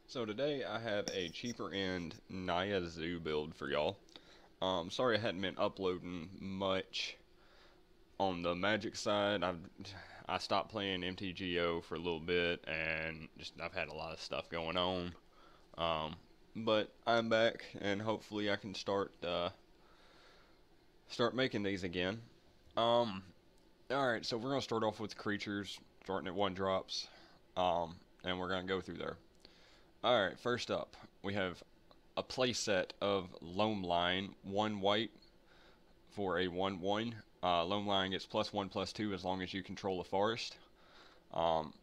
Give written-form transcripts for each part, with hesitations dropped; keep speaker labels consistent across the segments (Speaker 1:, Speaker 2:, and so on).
Speaker 1: So today I have a cheaper end Naya Zoo build for y'all. Sorry I hadn't been uploading much on the Magic side. I stopped playing MTGO for a little bit, and I've had a lot of stuff going on. Um, but I'm back, and hopefully I can start making these again. Um, all right, so we're gonna start off with creatures, starting at one drops, and we're gonna go through there. All right, first up we have a playset of Loam Line, 1 white for a 1/1. Loam Line gets +1/+2 as long as you control a forest. Um,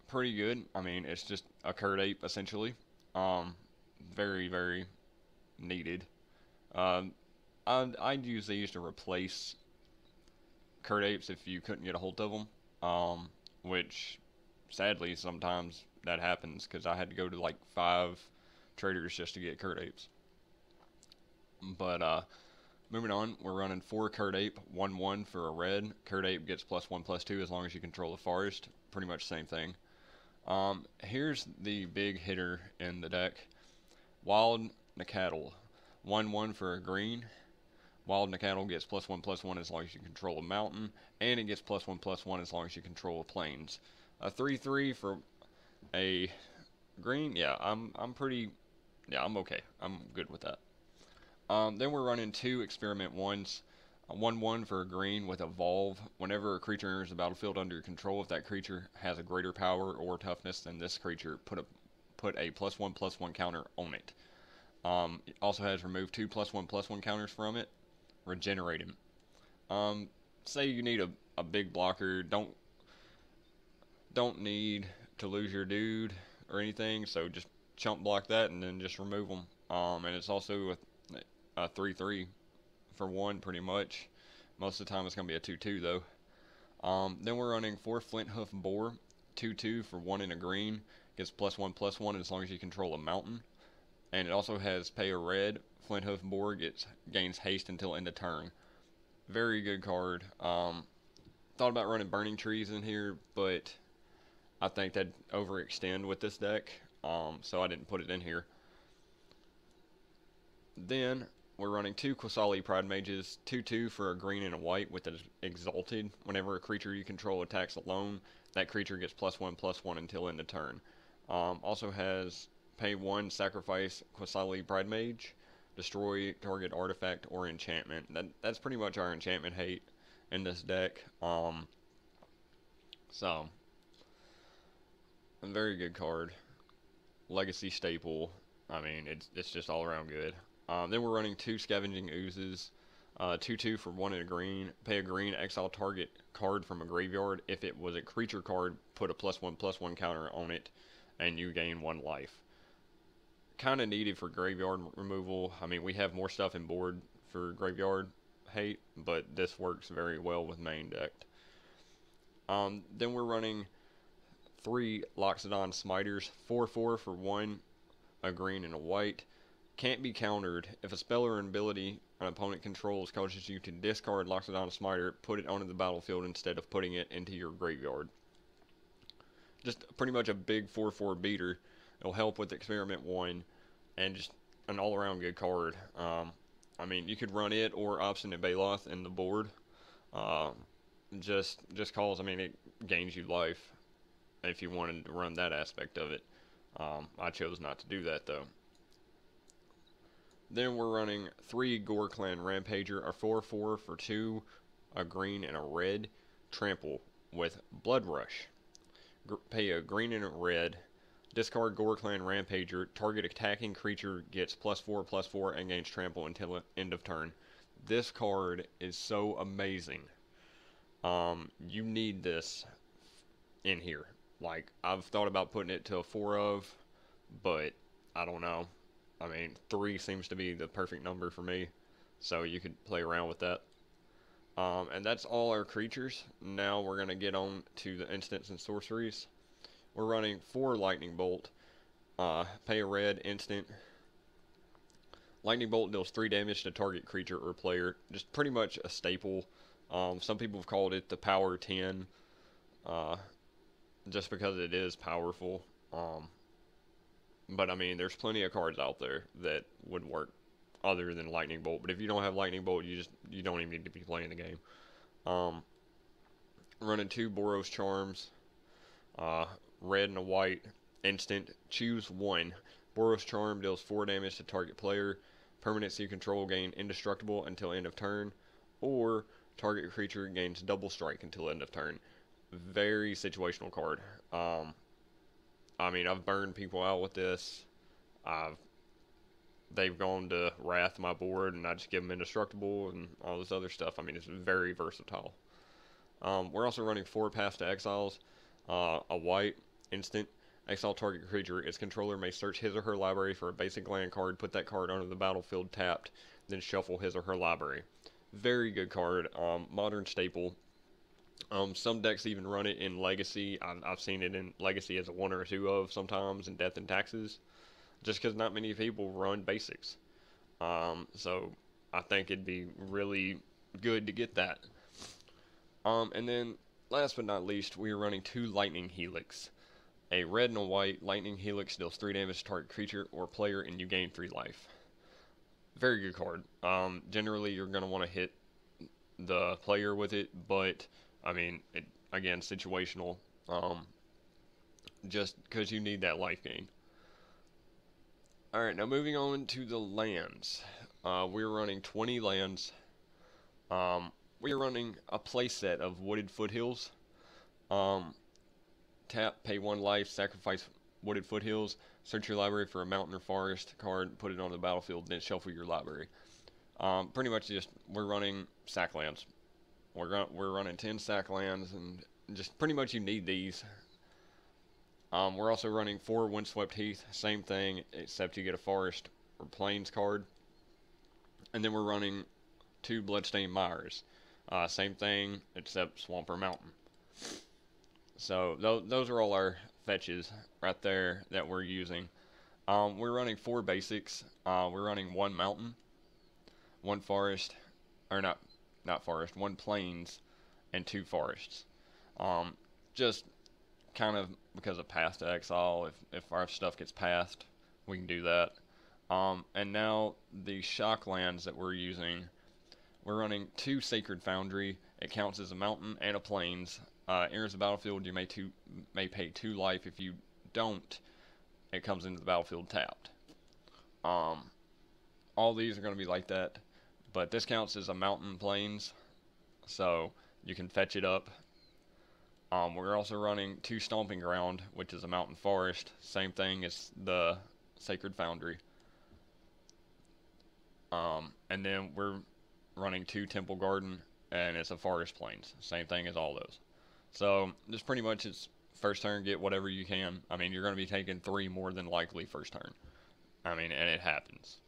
Speaker 1: Pretty good. I mean, it's just a Curd Ape essentially. Um, Very, very needed. Um, I'd use these to replace Curd Apes if you couldn't get a hold of them. Which sadly sometimes that happens because I had to go to like 5 traders just to get Curd Apes. But moving on, we're running 4 Ape, 1/1 for a red. Ape gets +1/+2 as long as you control the forest. Pretty much the same thing. Here's the big hitter in the deck. Wild Nacatl, 1/1 for a green. Wild Nacatl gets +1/+1 as long as you control a mountain, and it gets +1/+1 as long as you control a plains. A 3/3 for a green. Yeah, I'm okay. I'm good with that. Then we're running 2 Experiment 1s. A 1/1 for a green with Evolve. Whenever a creature enters the battlefield under your control, if that creature has a greater power or toughness than this creature, put a +1/+1 counter on it. It also has remove 2 +1/+1 counters from it. Regenerate him. Say you need a big blocker, don't need to lose your dude or anything, so just chump block that and then just remove them. And it's also a 3/3 for one, pretty much. Most of the time it's going to be a 2/2 though. Then we're running 4 Flint Hoof Boar, 2/2 for one in a green. Gets +1/+1 as long as you control a mountain. And it also has pay a red. Flint Hoof Boar gains haste until end of turn. Very good card. Thought about running Burning Trees in here, but I think that'd overextend with this deck. So I didn't put it in here. Then we're running 2 Pride Mages, 2/2 for a green and a white with Exalted. Whenever a creature you control attacks alone, that creature gets +1/+1 until end of turn. Also has pay 1, sacrifice Pride Mage, destroy target artifact or enchantment. That's pretty much our enchantment hate in this deck. So a very good card. Legacy staple. I mean, it's just all around good. Then we're running 2 Scavenging Oozes, 2/2 for one in a green. Pay a green, exile target card from a graveyard. If it was a creature card, put a +1/+1 counter on it, and you gain 1 life. Kind of needed for graveyard removal. I mean, we have more stuff in board for graveyard hate, but this works very well with main deck. Then we're running 3 Loxodon Smiters, 4/4 for one, a green and a white. Can't be countered. If a spell or an ability an opponent controls causes you to discard Loxodon Smiter, put it onto the battlefield instead of putting it into your graveyard. Just pretty much a big 4/4 beater. It'll help with Experiment 1, and just an all-around good card. I mean, you could run it or Obstinate Baloth in the board. Uh, just cause, I mean, it gains you life if you wanted to run that aspect of it. I chose not to do that though. Then we're running 3 Gore Clan Rampager, a 4/4 for 2, a green and a red. Trample with Blood Rush. Pay a green and a red. Discard Gore-Clan Rampager. Target attacking creature gets +4/+4 and gains trample until end of turn. This card is so amazing. You need this in here. Like, I've thought about putting it to a 4 of, but I don't know. I mean, 3 seems to be the perfect number for me, so you could play around with that. And that's all our creatures. Now we're going to get on to the instants and sorceries. We're running 4 Lightning Bolt. Pay a red instant. Lightning Bolt deals 3 damage to target creature or player. Just pretty much a staple. Some people have called it the Power 10, just because it is powerful. But I mean, there's plenty of cards out there that would work other than lightning bolt. But if you don't have lightning bolt, you don't even need to be playing the game. Um, Running two Boros charms, uh, red and a white, instant. Choose one. Boros charm deals 4 damage to target player. Permanents you control gain indestructible until end of turn, or target creature gains double strike until end of turn. Very situational card. I mean, I've burned people out with this. I've They've gone to Wrath my board, and I just give them indestructible and all this other stuff. I mean, it's very versatile. We're also running 4 Paths to Exiles, a white instant. Exile target creature. Its controller may search his or her library for a basic land card, put that card onto the battlefield tapped, then shuffle his or her library. Very good card. Modern staple. Some decks even run it in Legacy. I've seen it in Legacy as a 1 or a 2 of sometimes in Death and Taxes, just because not many people run basics. So I think it'd be really good to get that. And then last but not least, we are running 2 Lightning Helix. A red and a white Lightning Helix deals 3 damage to target creature or player, and you gain 3 life. Very good card. Generally, you're going to want to hit the player with it, but I mean, again, situational. Just because you need that life gain. Alright, now moving on to the lands. We're running 20 lands. We're running a playset of Wooded Foothills. Tap, pay 1 life, sacrifice Wooded Foothills, search your library for a mountain or forest card, put it on the battlefield, then shuffle your library. Pretty much just, we're running sack lands. We're running 10 sack lands, and just pretty much you need these. We're also running 4 Windswept Heath, same thing, except you get a forest or plains card. And then we're running 2 Bloodstained Mires. Same thing, except swamp or mountain. So those are all our fetches right there that we're using. We're running 4 basics. We're running 1 mountain, 1 forest, or not forest, 1 plains, and 2 forests. Just kind of because of Path to Exile. If our stuff gets passed, we can do that. And now the shock lands that we're using, we're running 2 Sacred Foundry. It counts as a mountain and a plains. Enters the battlefield, you may pay 2 life. If you don't, it comes into the battlefield tapped. All these are going to be like that, but this counts as a mountain plains, so you can fetch it up. We're also running 2 Stomping Ground, which is a mountain forest. Same thing as the Sacred Foundry. And then we're running 2 Temple Garden, and it's a forest plains. Same thing as all those. So just pretty much it's first turn, get whatever you can. I mean, you're going to be taking 3 more than likely first turn. I mean, and it happens.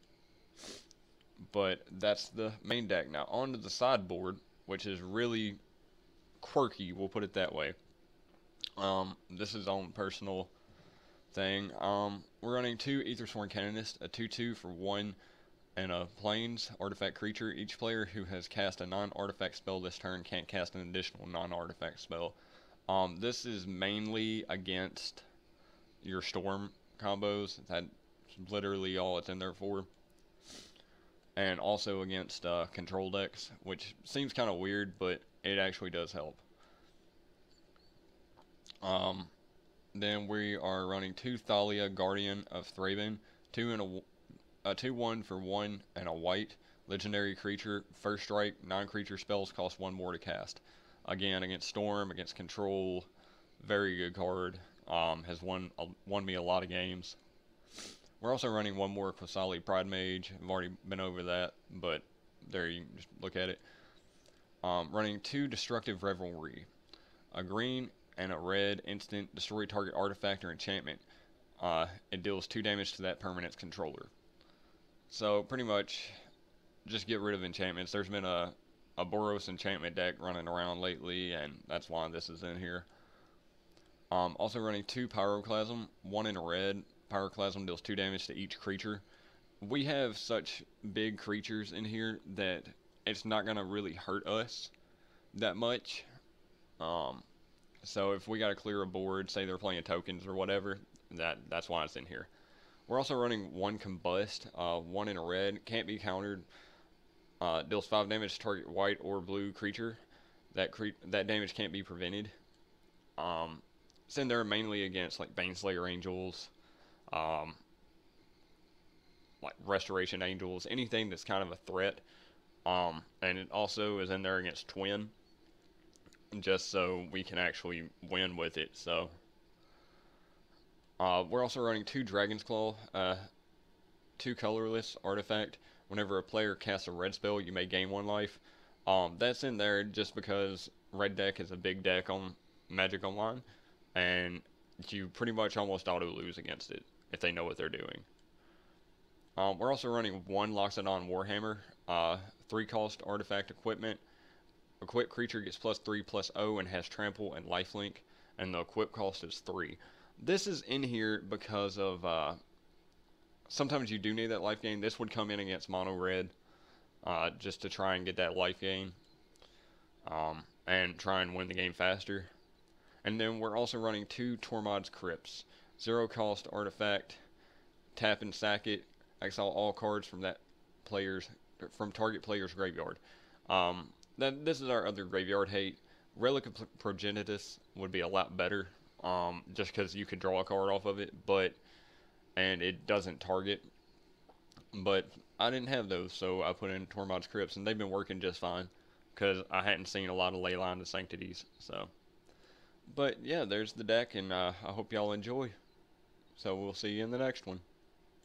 Speaker 1: But that's the main deck. Now on to the sideboard, which is really quirky, we'll put it that way. This is on personal thing. We're running 2 Aethersworn Canonist, a 2/2 for 1 and a plains artifact creature. Each player who has cast a non-artifact spell this turn can't cast an additional non-artifact spell. This is mainly against your storm combos. That's literally all it's in there for. And also against control decks, which seems kind of weird, but it actually does help. Then we are running 2 Thalia, Guardian of Thraben, 2/1 for 1 and a white legendary creature. First strike, non-creature spells cost 1 more to cast. Again, against storm, against control, very good card. Has won me a lot of games. We're also running 1 more Qasali Pride Mage. I've already been over that, but there you can just look at it. Running 2 Destructive Revelry, a green and a red instant, destroy target artifact or enchantment. It deals 2 damage to that permanent's controller. So pretty much just get rid of enchantments. There's been a Boros enchantment deck running around lately, and that's why this is in here. Also running 2 Pyroclasm, 1 in a red. Pyroclasm deals 2 damage to each creature. We have such big creatures in here that it's not going to really hurt us that much. So if we got to clear a board, say they're playing tokens or whatever, that's why it's in here. We're also running one Combust, one in a red, can't be countered. Deals 5 damage to target white or blue creature. That damage can't be prevented. Um, it's in there mainly against like Baneslayer Angels, um, like Restoration Angels, anything that's kind of a threat. And it also is in there against Twin, just so we can actually win with it. So we're also running 2 Dragon's Claw, 2 colorless artifact. Whenever a player casts a red spell, you may gain 1 life. That's in there just because red deck is a big deck on Magic Online, and you pretty much almost auto lose against it if they know what they're doing. We're also running 1 Loxodon Warhammer, 3 cost artifact equipment. Equipped creature gets +3/+0 and has trample and lifelink, and the equip cost is 3. This is in here because of sometimes you do need that life gain. This would come in against mono red, just to try and get that life gain, and try and win the game faster. And then we're also running 2 Tormod's Crypts, 0 cost artifact, tap and sack it, exile all cards from target player's graveyard. This is our other graveyard hate. Relic of Progenitus would be a lot better, just because you could draw a card off of it, and it doesn't target. But I didn't have those, so I put in Tormod's Crypts, and they've been working just fine, because I hadn't seen a lot of Leyline of Sanctities. So, but yeah, there's the deck, and I hope y'all enjoy. So we'll see you in the next one.